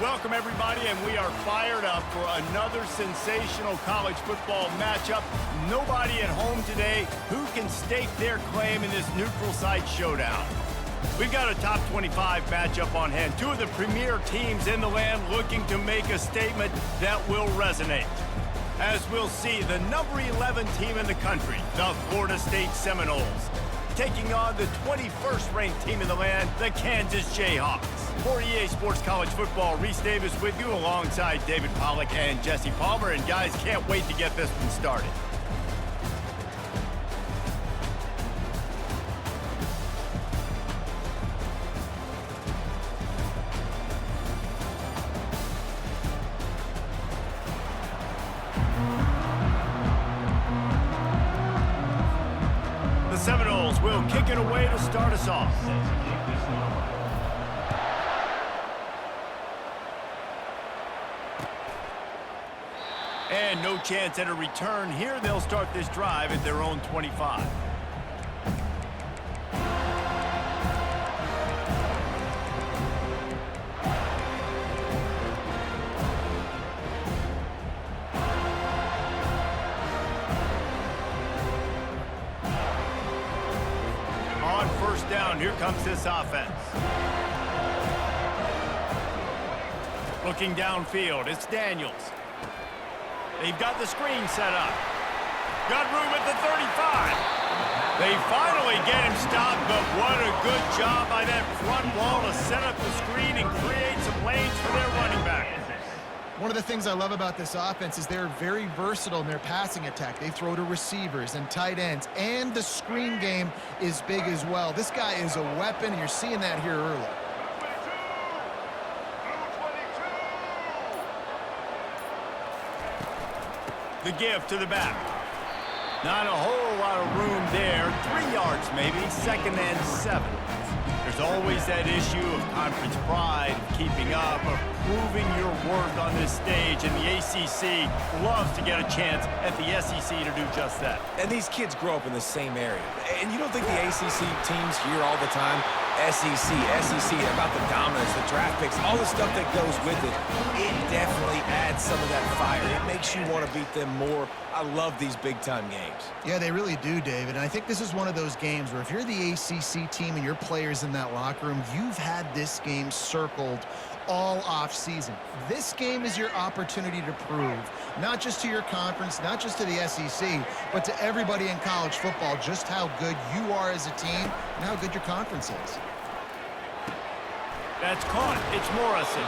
Welcome, everybody, and we are fired up for another sensational college football matchup. Nobody at home today who can stake their claim in this neutral site showdown. We've got a top 25 matchup on hand. Two of the premier teams in the land looking to make a statement that will resonate. As we'll see, the number 11 team in the country, the Florida State Seminoles, taking on the 21st ranked team in the land, the Kansas Jayhawks. For EA Sports College Football, Reese Davis with you alongside David Pollack and Jesse Palmer. And guys, can't wait to get this one started. The Seminoles will kick it away to start us off. And no chance at a return here. They'll start this drive at their own 25. On first down, here comes this offense. Looking downfield, it's Daniels. They've got the screen set up. Got room at the 35. They finally get him stopped, but what a good job by that front wall to set up the screen and create some lanes for their running back. One of the things I love about this offense is they're very versatile in their passing attack. They throw to receivers and tight ends, and the screen game is big as well. This guy is a weapon, and you're seeing that here early. The give to the back. Not a whole lot of room there. 3 yards maybe, 2nd and 7. There's always that issue of conference pride, of keeping up, of proving your worth on this stage, and the ACC loves to get a chance at the SEC to do just that. And these kids grow up in the same area. And you don't think the ACC teams hear all the time, SEC, about the dominance, the draft picks, all the stuff that goes with it. It definitely adds some of that fire. It makes you want to beat them more. I love these big-time games. Yeah, they really do, David. And I think this is one of those games where if you're the ACC team and your players in that locker room, you've had this game circled all off season. This game is your opportunity to prove, not just to your conference, not just to the SEC, but to everybody in college football, just how good you are as a team and how good your conference is. That's caught. It's Morrison.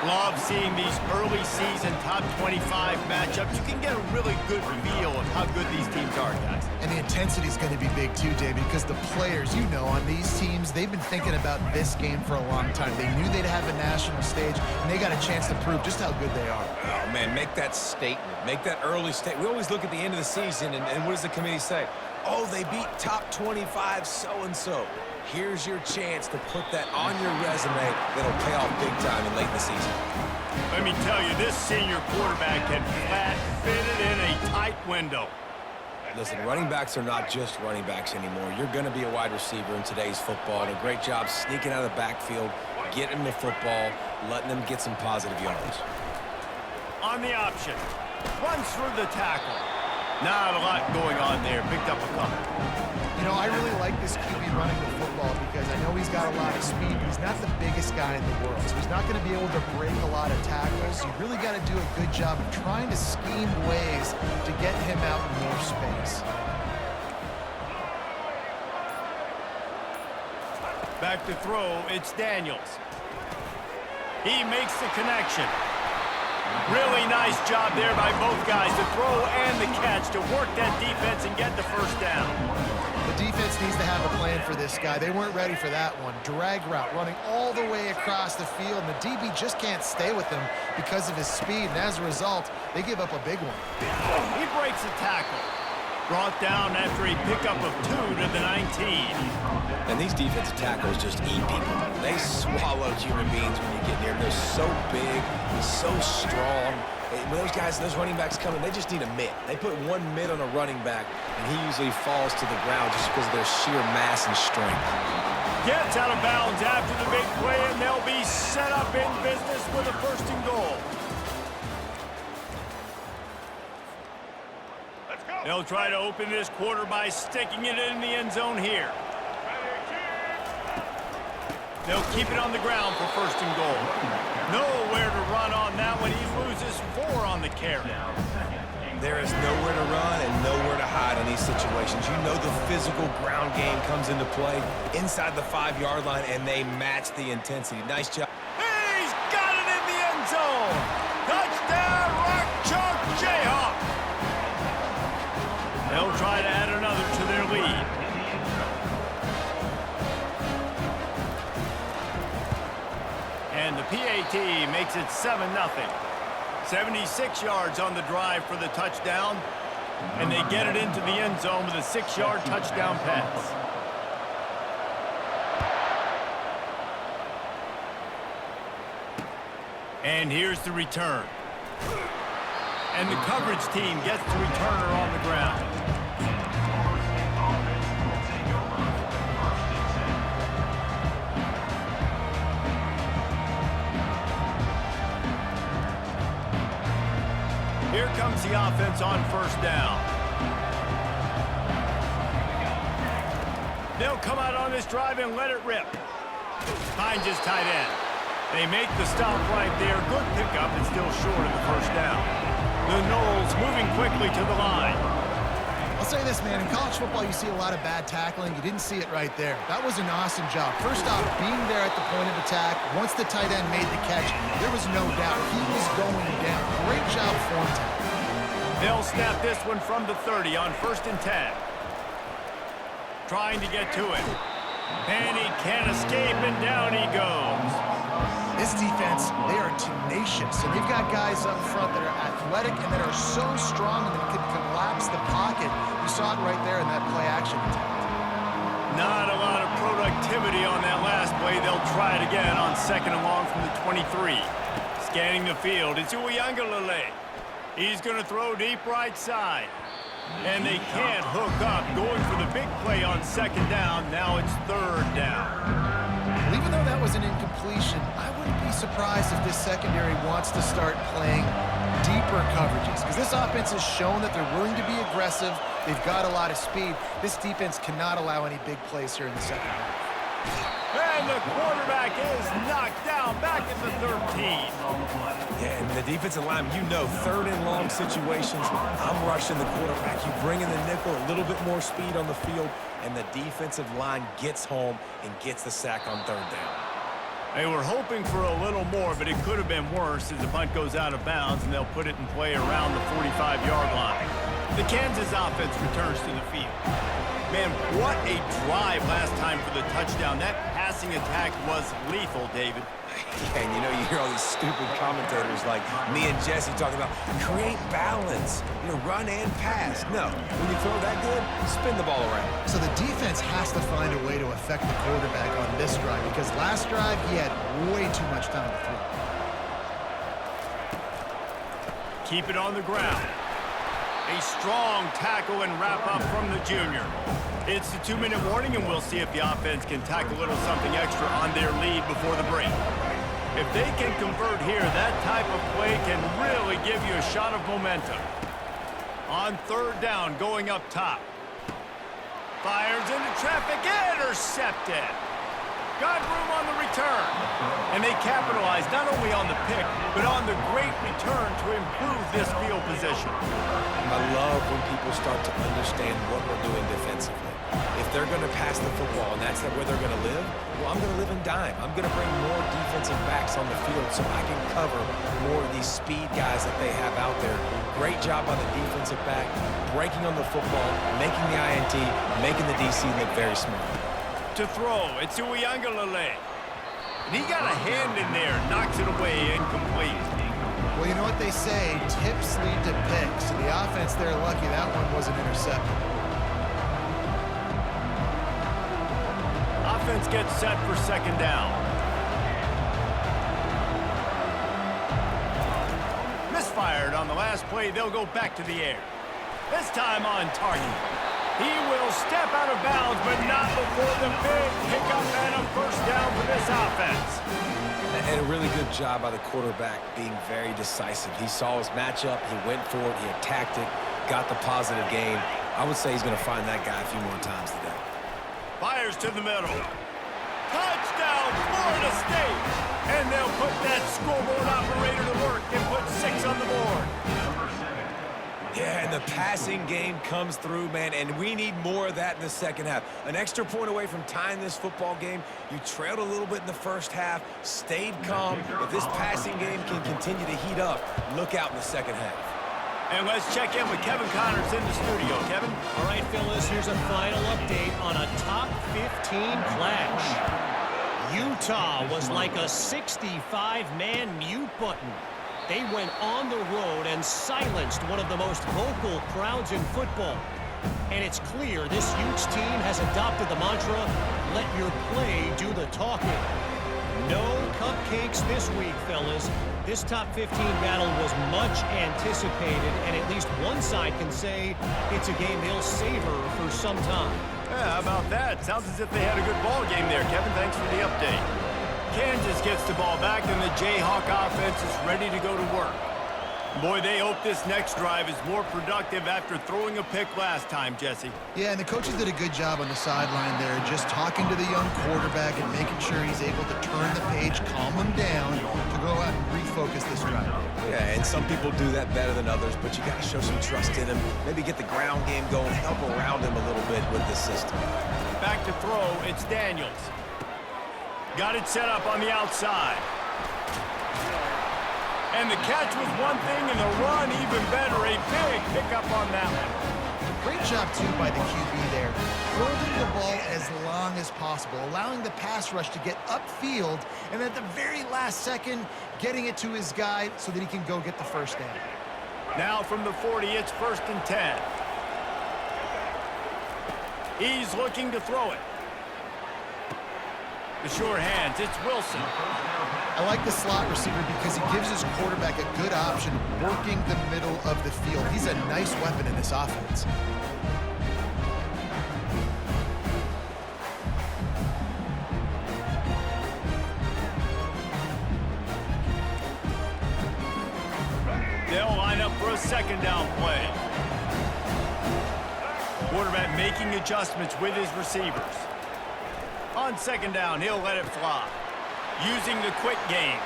Love seeing these early season top 25 matchups. You can get a really good feel of how good these teams are, guys. And the intensity is going to be big too, David, because the players, you know, on these teams, they've been thinking about this game for a long time. They knew they'd have a national stage, and they got a chance to prove just how good they are. Oh, man, make that statement. Make that early statement. We always look at the end of the season, and what does the committee say? Oh, they beat top 25 so-and-so. Here's your chance to put that on your resume that'll pay off big time in late in the season. Let me tell you, this senior quarterback can flat fit it in a tight window. Listen, running backs are not just running backs anymore. You're going to be a wide receiver in today's football. And a great job sneaking out of the backfield, getting the football, letting them get some positive yards. On the option, runs through the tackle. Not a lot going on there. Picked up a couple. You know, I really like this QB running the football because I know he's got a lot of speed. He's not the biggest guy in the world, so he's not going to be able to break a lot of tackles. You really got to do a good job of trying to scheme ways to get him out in more space. Back to throw, it's Daniels. He makes the connection. Really nice job there by both guys, the throw and the catch, to work that defense and get the first down. The defense needs to have a plan for this guy. They weren't ready for that one. Drag route running all the way across the field, and the DB just can't stay with him because of his speed, and as a result, they give up a big one. He breaks a tackle. Brought down after a pickup of 2 to the 19. And these defensive tackles just eat people. They swallow human beings when you get near them. They're so big, so strong. When those guys, those running backs come in, they just need a mitt. They put one mitt on a running back, and he usually falls to the ground just because of their sheer mass and strength. Gets out of bounds after the big play, and they'll be set up in business with a 1st and goal. They'll try to open this quarter by sticking it in the end zone here. They'll keep it on the ground for 1st and goal. Nowhere to run on that one. He loses 4 on the carry. There is nowhere to run and nowhere to hide in these situations. You know the physical ground game comes into play inside the 5-yard line, and they match the intensity. Nice job. He's got it in the end zone. Touchdown, Rock Chalk Jayhawk. They'll try to add another to their lead. And the PAT makes it 7-0. 76 yards on the drive for the touchdown, and they get it into the end zone with a 6-yard touchdown pass. And here's the return. And the coverage team gets the returner on the ground. Here comes the offense on 1st down. They'll come out on this drive and let it rip. Finds his tight end. They make the stop right there. Good pickup and still short of the 1st down. The Noles moving quickly to the line. I'll say this, man. In college football, you see a lot of bad tackling. You didn't see it right there. That was an awesome job. First off, being there at the point of attack. Once the tight end made the catch, there was no doubt he was going down. Great job form tackle. They'll snap this one from the 30 on 1st and 10. Trying to get to it. And he can't escape, and down he goes. This defense, they are tenacious, and they've got guys up front that are athletic and that are so strong and that can collapse the pocket. You saw it right there in that play-action attempt. Not a lot of productivity on that last play. They'll try it again on 2nd and long from the 23. Scanning the field, it's Uiagalelei. He's going to throw deep right side. And they can't hook up. Going for the big play on 2nd down. Now it's 3rd down. Well, even though that was an incompletion, I wouldn't be surprised if this secondary wants to start playing deeper coverages, because this offense has shown that they're willing to be aggressive. They've got a lot of speed. This defense cannot allow any big plays here in the second half. And the quarterback is knocked down back at the 13. Yeah, and the defensive line, you know, 3rd and long situations, I'm rushing the quarterback. You bring in the nickel, a little bit more speed on the field, and the defensive line gets home and gets the sack on 3rd down. They were hoping for a little more, but it could have been worse as the punt goes out of bounds, and they'll put it in play around the 45-yard line. The Kansas offense returns to the field. Man, what a drive last time for the touchdown. That passing attack was lethal, David. And you know, you hear all these stupid commentators like me and Jesse talking about create balance, you know, run and pass. No, when you throw that good, spin the ball around. So the defense has to find a way to affect the quarterback on this drive, because last drive he had way too much time to throw. Keep it on the ground. A strong tackle and wrap up from the junior. It's the 2-minute warning, and we'll see if the offense can tack a little something extra on their lead before the break. If they can convert here, that type of play can really give you a shot of momentum. On 3rd down, going up top. Fires into traffic, intercepted. Got room on the return. And they capitalized not only on the pick, but on the great return to improve this field position. I love when people start to understand what we're doing defensively. If they're going to pass the football and that's where they're going to live, well, I'm going to live in dime. I'm going to bring more defensive backs on the field so I can cover more of these speed guys that they have out there. Great job on the defensive back, breaking on the football, making the INT, making the DC look very smart. To throw, it's Uiagalelei. And he got a hand in there, knocks it away, incomplete. Well, you know what they say, tips lead to picks. So the offense, they're lucky that one wasn't intercepted. Offense gets set for 2nd down. Misfired on the last play. They'll go back to the air. This time on target. He will step out of bounds, but not before the big pickup and a first down for this offense. And a really good job by the quarterback being very decisive. He saw his matchup, he went for it, he attacked it, got the positive gain. I would say he's going to find that guy a few more times today. Fires to the middle. Touchdown, Florida State! And they'll put that scoreboard operator to work and put 6 on the board. Yeah, and the passing game comes through, man, and we need more of that in the second half. An extra point away from tying this football game. You trailed a little bit in the first half, stayed calm. If this passing game can continue to heat up, look out in the second half. And let's check in with Kevin Connors in the studio. Kevin? All right, Phyllis, here's a final update on a top 15 clash. Utah was like a 65-man mute button. They went on the road and silenced one of the most vocal crowds in football. And it's clear this Utes team has adopted the mantra, let your play do the talking. No cupcakes this week, fellas. This top 15 battle was much anticipated, and at least one side can say it's a game they'll savor for some time. Yeah, how about that? Sounds as if they had a good ball game there, Kevin. Thanks for the update. Kansas gets the ball back, and the Jayhawk offense is ready to go to work. Boy, they hope this next drive is more productive after throwing a pick last time, Jesse. Yeah, and the coaches did a good job on the sideline there, just talking to the young quarterback and making sure he's able to turn the page, calm him down to go out and refocus this drive. Yeah, and some people do that better than others, but you got to show some trust in him. Maybe get the ground game going, help around him a little bit with this system. Back to throw, it's Daniels. Got it set up on the outside. And the catch was one thing, and the run even better. A big pickup on that one. Great job, too, by the QB there. Holding the ball as long as possible, allowing the pass rush to get upfield, and at the very last second, getting it to his guy so that he can go get the first down. Now from the 40, it's 1st and 10. He's looking to throw it. The short hands, it's Wilson. I like the slot receiver because he gives his quarterback a good option working the middle of the field. He's a nice weapon in this offense. They'll line up for a second down play. Quarterback making adjustments with his receivers. On second down, he'll let it fly. Using the quick game.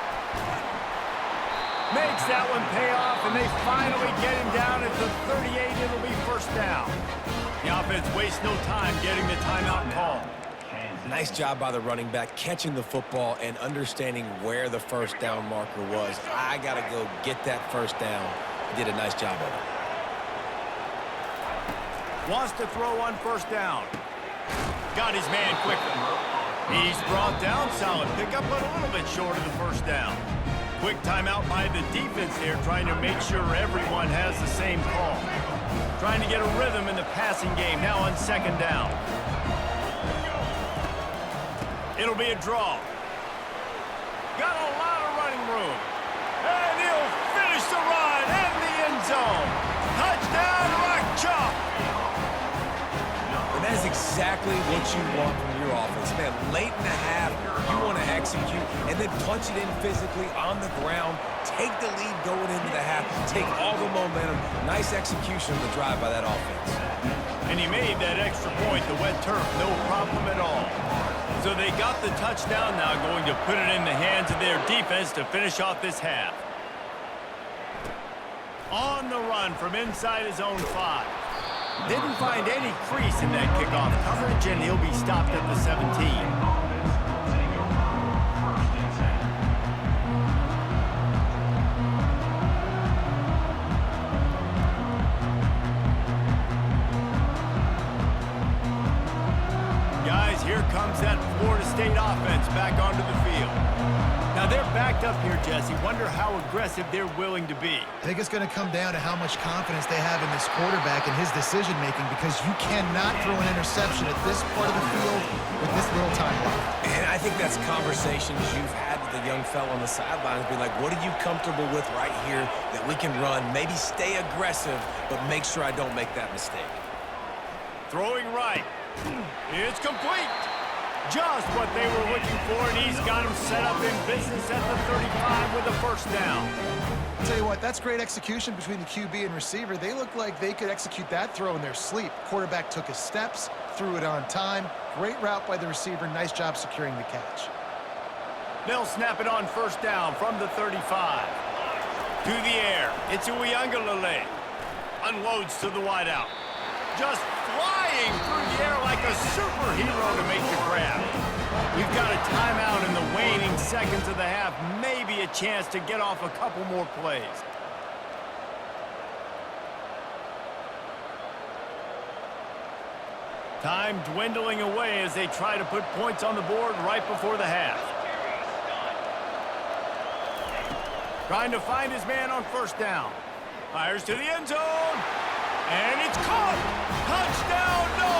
Makes that one pay off, and they finally get him down at the 38. It'll be first down. The offense wastes no time getting the timeout call. Nice job by the running back, catching the football and understanding where the first down marker was. I got to go get that first down. He did a nice job of it. Wants to throw on first down. Got his man quickly. He's brought down, solid pickup, but a little bit short of the first down. Quick timeout by the defense here, trying to make sure everyone has the same call. Trying to get a rhythm in the passing game, now on second down. It'll be a draw. Got a lot of running room. And he'll finish the run in the end zone. Touchdown, Rock Chalk. And that's exactly what you want from your offense, man. Late in the half, you want to execute and then punch it in physically on the ground. Take the lead going into the half. Take all the momentum. Nice execution of the drive by that offense. And he made that extra point, the wet turf, no problem at all. So they got the touchdown, now going to put it in the hands of their defense to finish off this half. On the run from inside his own 5. Didn't find any crease in that kickoff coverage, and he'll be stopped at the 17. Guys, here comes that Florida State offense back onto the field. Now they're backed up here, Jesse. Wonder how aggressive they're willing to be. I think it's going to come down to how much confidence they have in this quarterback and his decision-making, because you cannot throw an interception at this part of the field with this little time left. And I think that's conversations you've had with the young fella on the sidelines. Be like, what are you comfortable with right here that we can run? Maybe stay aggressive, but make sure I don't make that mistake. Throwing right. It's complete. Just what they were looking for, and he's got him set up in business at the 35 with a first down. I'll tell you what, that's great execution between the QB and receiver. They look like they could execute that throw in their sleep. Quarterback took his steps, threw it on time. Great route by the receiver. Nice job securing the catch. They'll snap it on first down from the 35. To the air. It's Uiagalelei. Unloads to the wideout. Just flying through the air like a superhero to make the grab. We've got a timeout in the waning seconds of the half. Maybe a chance to get off a couple more plays. Time dwindling away as they try to put points on the board right before the half. Trying to find his man on first down. Fires to the end zone. And it's caught. Touchdown, no.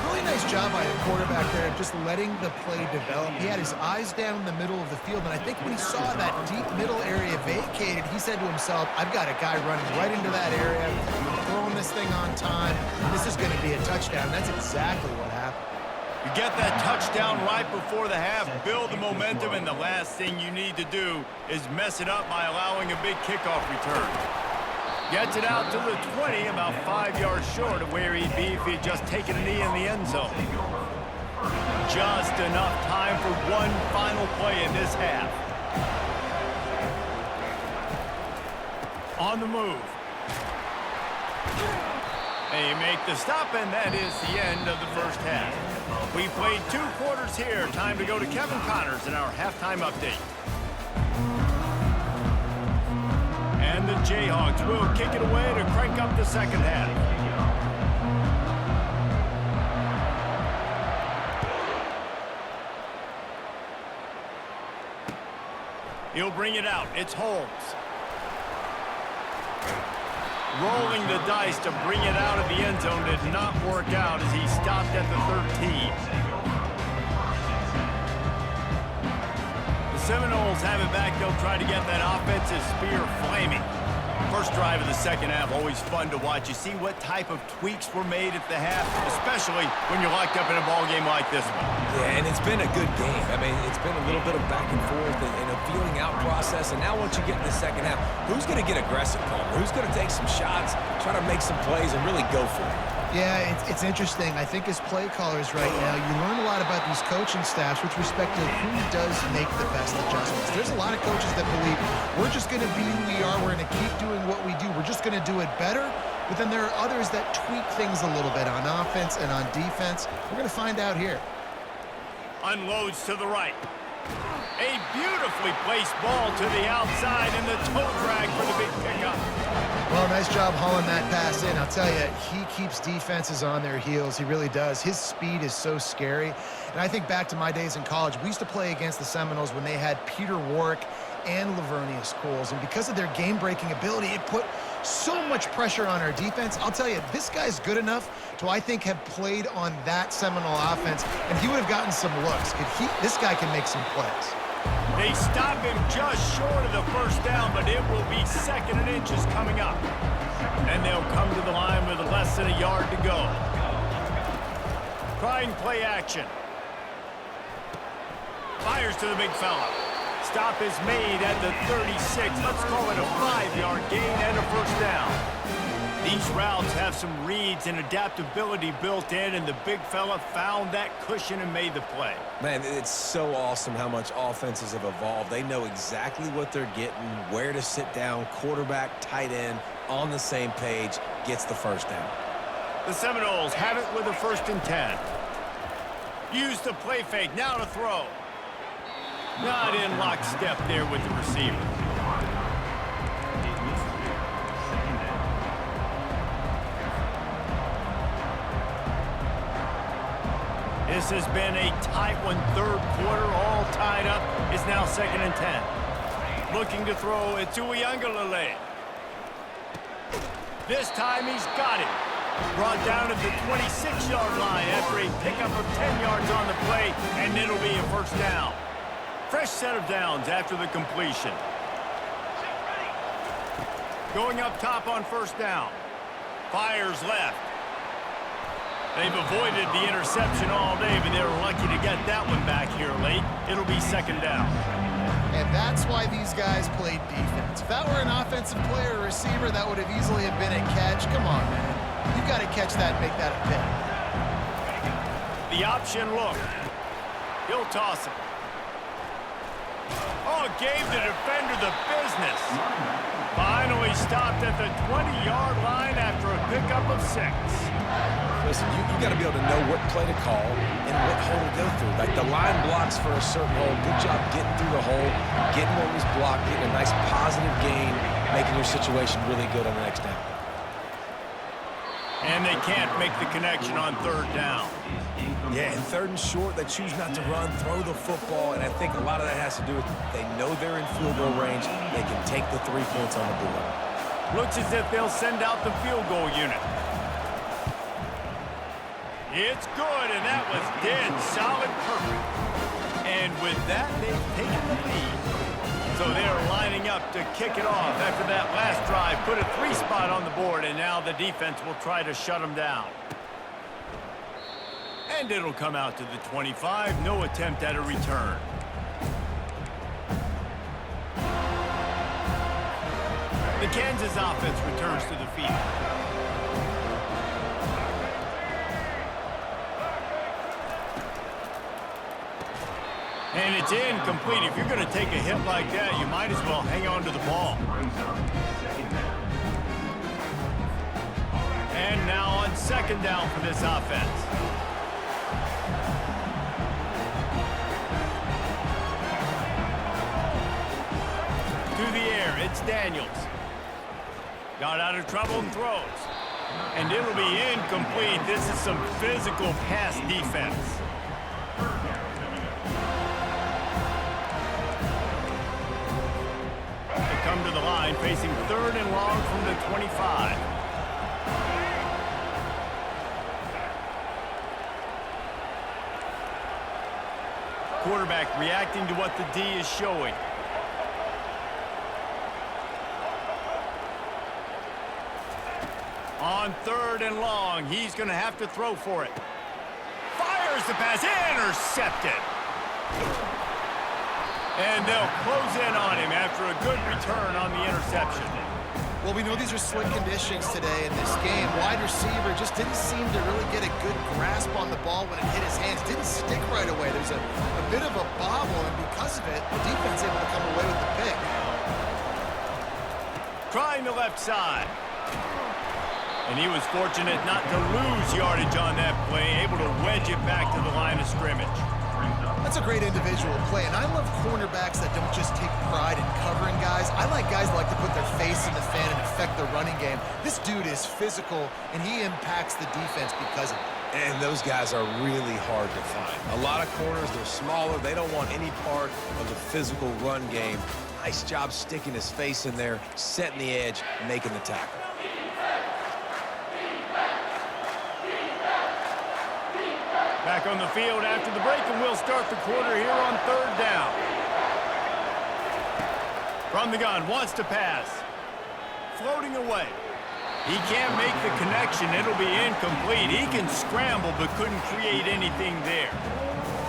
Really nice job by the quarterback there, just letting the play develop. He had his eyes down in the middle of the field, and I think when he saw that deep middle area vacated, he said to himself, I've got a guy running right into that area. I'm throwing this thing on time. This is going to be a touchdown. That's exactly what happened. You get that touchdown right before the half, build the momentum, and the last thing you need to do is mess it up by allowing a big kickoff return. Gets it out to the 20, about 5 yards short of where he'd be if he'd just taken a knee in the end zone. Just enough time for one final play in this half. On the move. They make the stop, and that is the end of the first half. We played 2 quarters here. Time to go to Kevin Connors in our halftime update. And the Jayhawks will kick it away to crank up the second half. He'll bring it out. It's Holmes. Rolling the dice to bring it out of the end zone did not work out as he stopped at the 13. The Seminoles have it back. They'll try to get that offensive spear flaming. First drive of the second half, always fun to watch. You see what type of tweaks were made at the half, especially when you're locked up in a ball game like this one. Yeah, and it's been a good game. I mean, it's been a little bit of back and forth and a feeling out process. And now once you get in the second half, who's going to get aggressive, Palmer? Who's going to take some shots, try to make some plays, and really go for it? Yeah, it's interesting. I think as play callers right now, you learn a lot about these coaching staffs with respect to who does make the best adjustments. There's a lot of coaches that believe we're just going to be who we are. We're going to keep doing what we do. We're just going to do it better. But then there are others that tweak things a little bit on offense and on defense. We're going to find out here. Unloads to the right. A beautifully placed ball to the outside, and the toe drag for the big pickup. Well, nice job hauling that pass in. I'll tell you, he keeps defenses on their heels. He really does. His speed is so scary. And I think back to my days in college, we used to play against the Seminoles when they had Peter Warrick and Lavernius Coles. And because of their game-breaking ability, it put so much pressure on our defense. I'll tell you, this guy's good enough to, I think, have played on that Seminole offense, and he would have gotten some looks. This guy can make some plays. They stop him just short of the first down, but it will be 2nd and inches coming up. And they'll come to the line with less than a yard to go. Trying play action. Fires to the big fella. Stop is made at the 36. Let's call it a 5-yard gain and a first down. These routes have some reads and adaptability built in, and the big fella found that cushion and made the play. Man, it's so awesome how much offenses have evolved. They know exactly what they're getting, where to sit down, quarterback, tight end, on the same page, gets the first down. The Seminoles have it with a 1st and 10. Use the play fake, now to throw. Not in lockstep there with the receiver. This has been a tight one. 3rd quarter, all tied up. It's now 2nd and 10. Looking to throw, it's Uiagalelei. This time he's got it. Brought down at the 26-yard line after a pickup of 10 yards on the play, and it'll be a first down. Fresh set of downs after the completion. Going up top on first down. Fires left. They've avoided the interception all day, but they were lucky to get that one back here late. It'll be second down. And that's why these guys played defense. If that were an offensive player or receiver, that would have easily have been a catch. Come on, man. You've got to catch that and make that a pick. The option look. He'll toss it. Oh, gave the defender the business. Finally stopped at the 20-yard line after a pickup of 6. Listen, you got to be able to know what play to call and what hole to go through. Like the line blocks for a certain hole. Good job getting through the hole, getting what was blocked, getting a nice positive gain, making your situation really good on the next down. And they can't make the connection on third down. Yeah, and third and short, they choose not to run, throw the football, and I think a lot of that has to do with they know they're in field goal range. They can take the 3 points on the board. Looks as if they'll send out the field goal unit. It's good, and that was dead solid perfect. And with that, they've taken the lead. So they're lining up to kick it off after that last drive. Put a 3 spot on the board, and now the defense will try to shut them down. And it'll come out to the 25. No attempt at a return. The Kansas offense returns to the field. And it's incomplete. If you're going to take a hit like that, you might as well hang on to the ball. And now on second down for this offense. To the air, it's Daniels. Got out of trouble and throws. And it'll be incomplete. This is some physical pass defense. Come to the line, facing third and long from the 25. Quarterback reacting to what the D is showing. On third and long, he's going to have to throw for it. Fires the pass, intercepted. And they'll close in on him after a good return on the interception. Well, we know these are slick conditions today in this game. Wide receiver just didn't seem to really get a good grasp on the ball when it hit his hands. Didn't stick right away. There's a bit of a bobble, and because of it, the defense able to come away with the pick. Trying the left side. And he was fortunate not to lose yardage on that play, able to wedge it back to the line of scrimmage. That's a great individual play, and I love cornerbacks that don't just take pride in covering guys. I like guys that like to put their face in the fan and affect the running game. This dude is physical, and he impacts the defense because of it. And those guys are really hard to find. A lot of corners, they're smaller. They don't want any part of the physical run game. Nice job sticking his face in there, setting the edge, making the tackle. Back on the field after the break, and we'll start the quarter here on third down. From the gun, wants to pass. Floating away. He can't make the connection. It'll be incomplete. He can scramble, but couldn't create anything there.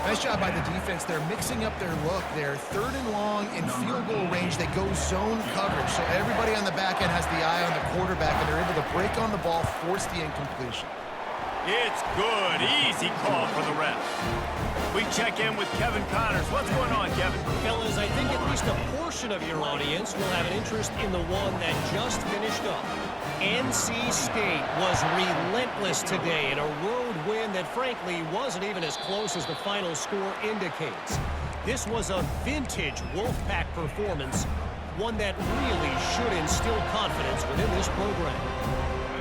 Nice job by the defense. They're mixing up their look. They're third and long in field goal range. They go zone coverage, so everybody on the back end has the eye on the quarterback, and they're able to break on the ball, force the incompletion. It's good. Easy call for the ref. We check in with Kevin Connors. What's going on, Kevin? Fellas, I think at least a portion of your audience will have an interest in the one that just finished up. NC State was relentless today in a road win that frankly wasn't even as close as the final score indicates. This was a vintage Wolfpack performance, one that really should instill confidence within this program.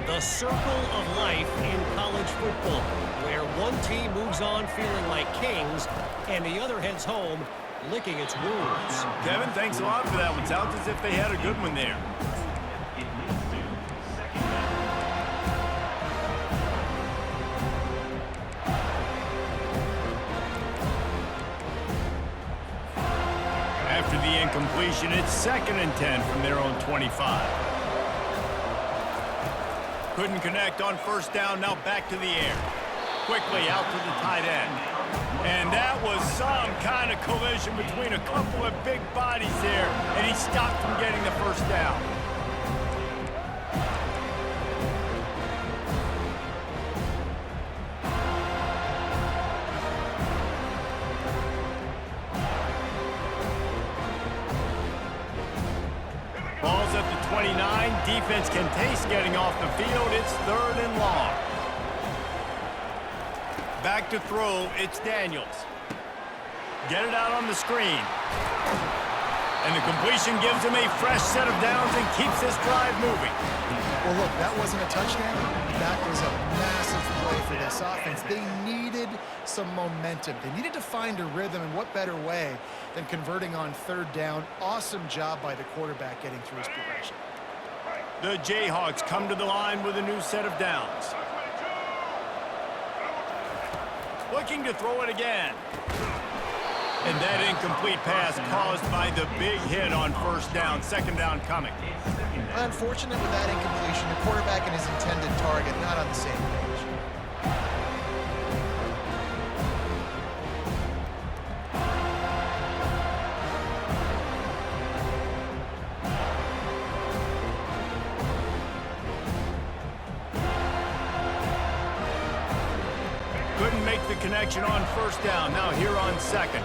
The circle of life in college football, where one team moves on feeling like kings and the other heads home licking its wounds. Kevin, thanks a lot for that one. Sounds as if they had a good one there. After the incompletion, it's 2nd and 10 from their own 25. Couldn't connect on first down, now back to the air. Quickly out to the tight end. And that was some kind of collision between a couple of big bodies there, and he stopped from getting the first down. Ball's at the 29. Defense can taste getting off the field. It's 3rd and long. Back to throw, it's Daniels. Get it out on the screen. And the completion gives him a fresh set of downs and keeps this drive moving. Well, look, that wasn't a touchdown. That was a massive play for this offense. They needed some momentum. They needed to find a rhythm, and what better way than converting on 3rd down. Awesome job by the quarterback getting through his progression. The Jayhawks come to the line with a new set of downs. Looking to throw it again. And that incomplete pass caused by the big hit on first down. 2nd down coming. Unfortunate with that incompletion. The quarterback and his intended target not on the same page. Couldn't make the connection on first down. Now here on 2nd.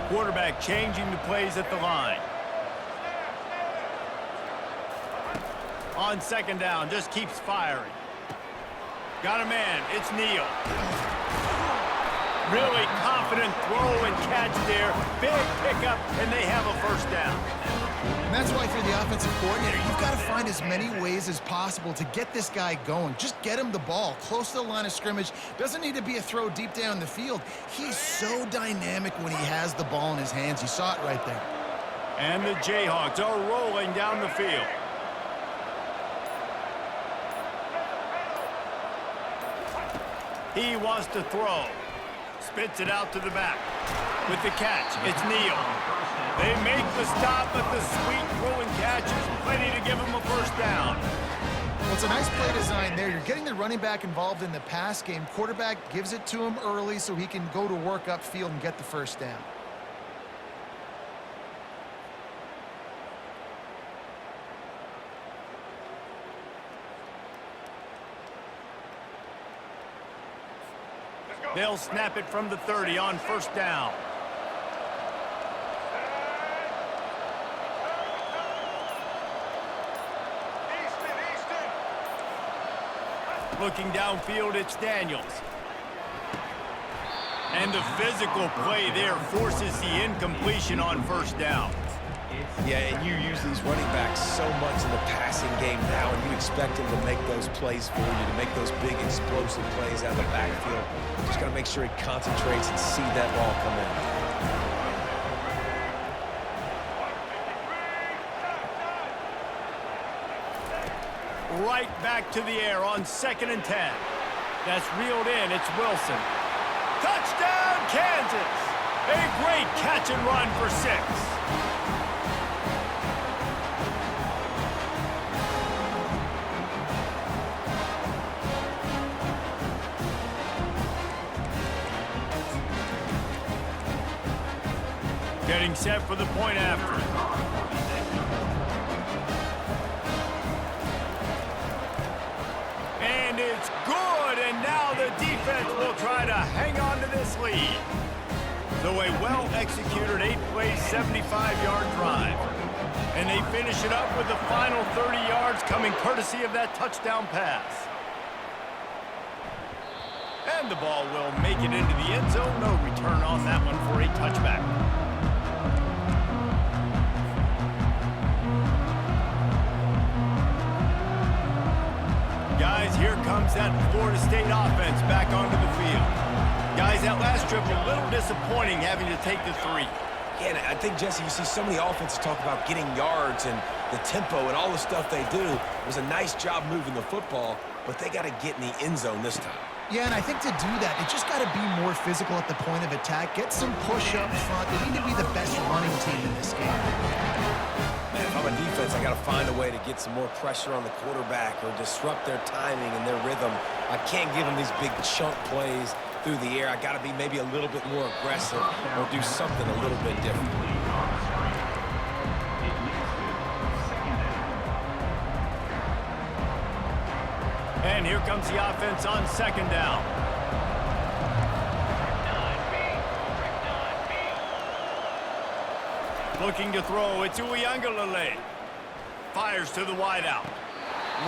Quarterback changing the plays at the line. On 2nd down, just keeps firing. Got a man, it's Neal. Really confident throw and catch there. Big pickup, and they have a first down. And that's why, for the offensive coordinator, you've got to find as many ways as possible to get this guy going. Just get him the ball close to the line of scrimmage. Doesn't need to be a throw deep down the field. He's so dynamic when he has the ball in his hands. You saw it right there. And the Jayhawks are rolling down the field. He wants to throw. Spits it out to the back. With the catch, it's Neal. They make the stop, but the sweet throw and catch is plenty to give him a first down. Well, it's a nice play design there. You're getting the running back involved in the pass game. Quarterback gives it to him early so he can go to work upfield and get the first down. They'll snap it from the 30 on first down. Looking downfield, it's Daniels. And the physical play there forces the incompletion on first down. Yeah, and you use these running backs so much in the passing game now, and you expect them to make those plays for you, to make those big explosive plays out of the backfield. Just got to make sure he concentrates and see that ball come in. Right back to the air on 2nd and 10. That's reeled in. It's Wilson. Touchdown, Kansas! A great catch and run for 6. Getting set for the point after. And it's good, and now the defense will try to hang on to this lead. So a well-executed 8-play, 75-yard drive. And they finish it up with the final 30 yards coming courtesy of that touchdown pass. And the ball will make it into the end zone. No return on that one for a touchback. Guys, here comes that Florida State offense back onto the field. Guys, that last trip a little disappointing having to take the 3. Yeah, and I think, Jesse, you see so many offenses talk about getting yards and the tempo and all the stuff they do. It was a nice job moving the football, but they got to get in the end zone this time. Yeah, and I think to do that, they just got to be more physical at the point of attack. Get some push up front. They need to be the best running team in this game. on my defense, I got to find a way to get some more pressure on the quarterback or disrupt their timing and their rhythm. I can't give them these big chunk plays through the air. I got to be maybe a little bit more aggressive or do something a little bit different. And here comes the offense on second down. Looking to throw, it's Uiagalelei. Fires to the wideout.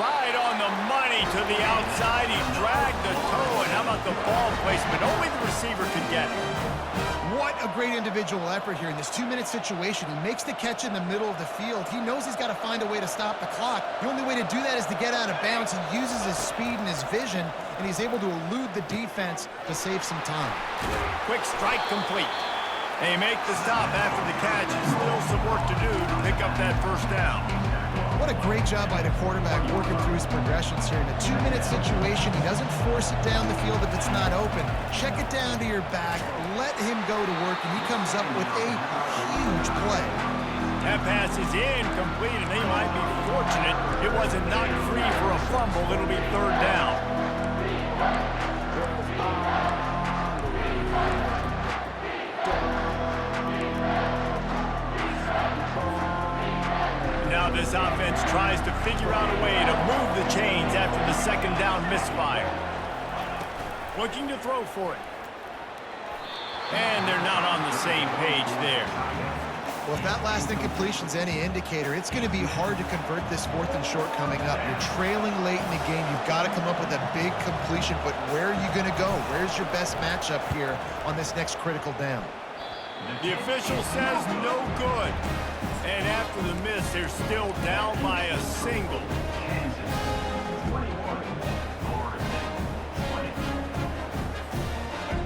Right on the money to the outside. He dragged the toe, and how about the ball placement? Only the receiver could get it. What a great individual effort here in this 2-minute situation. He makes the catch in the middle of the field. He knows he's got to find a way to stop the clock. The only way to do that is to get out of bounds. He uses his speed and his vision, and he's able to elude the defense to save some time. Quick strike complete. They make the stop after the catch. Still some work to do to pick up that first down. What a great job by the quarterback working through his progressions here. In a 2-minute situation, he doesn't force it down the field if it's not open. Check it down to your back, let him go to work, and he comes up with a huge play. That pass is incomplete, and they might be fortunate it wasn't knocked free for a fumble. It'll be third down. Now this offense tries to figure out a way to move the chains after the second down misfire. Looking to throw for it. And they're not on the same page there. Well, if that last incompletion's any indicator, it's going to be hard to convert this 4th and short coming up. You're trailing late in the game. You've got to come up with a big completion, but where are you going to go? Where's your best matchup here on this next critical down? The official says no good. And after the miss, they're still down by a single.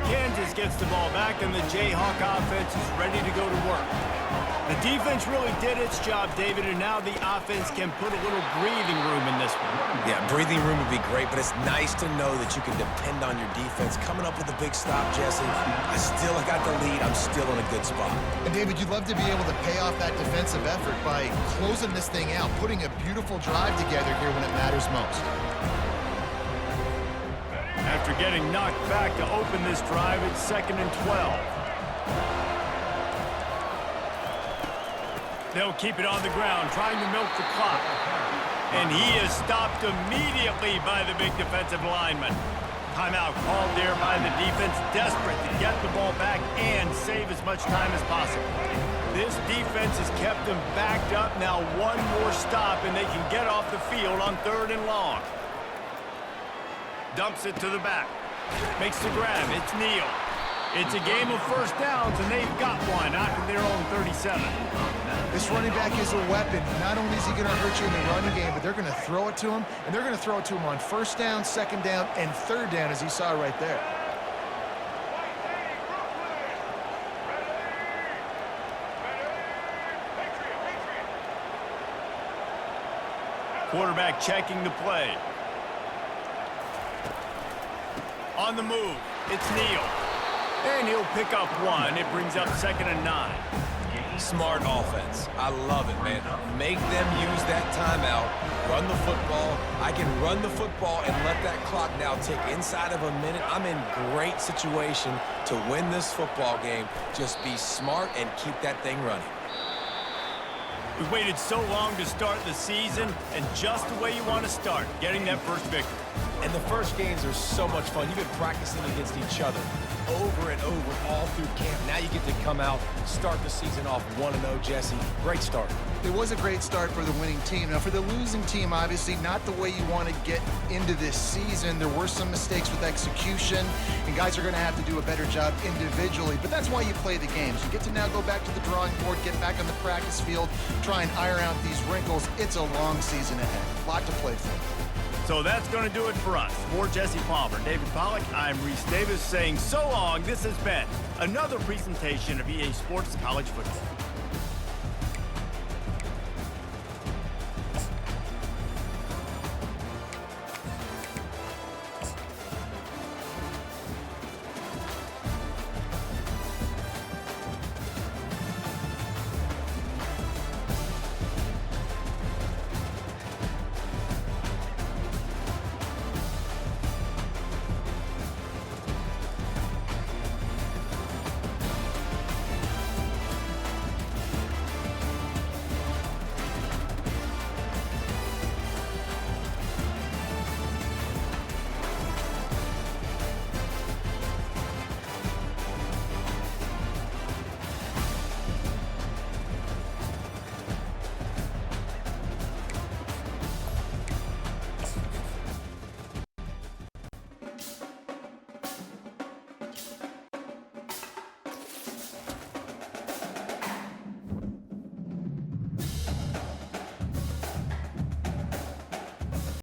Kansas gets the ball back, and the Jayhawk offense is ready to go to work. The defense really did its job, David, and now the offense can put a little breathing room in this one. Yeah, breathing room would be great, but it's nice to know that you can depend on your defense. Coming up with a big stop, Jesse. I still got the lead. I'm still in a good spot. And, David, you'd love to be able to pay off that defensive effort by closing this thing out, putting a beautiful drive together here when it matters most. After getting knocked back to open this drive, it's 2nd and 12. They'll keep it on the ground, trying to milk the clock. And he is stopped immediately by the big defensive lineman. Timeout called there by the defense, desperate to get the ball back and save as much time as possible. This defense has kept them backed up. Now one more stop, and they can get off the field on 3rd and long. Dumps it to the back. Makes the grab. It's Neal. It's a game of first downs, and they've got one out of their own 37. This running back is a weapon. Not only is he going to hurt you in the running game, but they're going to throw it to him, and they're going to throw it to him on 1st down, 2nd down, and 3rd down, as you saw right there. Quarterback checking the play. On the move, it's Neal. And he'll pick up one. It brings up 2nd and 9. Smart offense. I love it, man. Make them use that timeout. Run the football. I can run the football and let that clock now tick inside of a minute. I'm in great situation to win this football game. Just be smart and keep that thing running. We waited so long to start the season, and just the way you want to start, getting that first victory. And the first games are so much fun. You've been practicing against each other over and over all through camp. Now you get to come out, start the season off 1-0, Jesse. Great start. It was a great start for the winning team. Now, for the losing team, obviously not the way you want to get into this season. There were some mistakes with execution, and guys are going to have to do a better job individually. But that's why you play the games. You get to now go back to the drawing board, get back on the practice field, try and iron out these wrinkles. It's a long season ahead. A lot to play for. So that's going to do it for us. For Jesse Palmer, David Pollack, I'm Reese Davis saying so long. This has been another presentation of EA Sports College Football.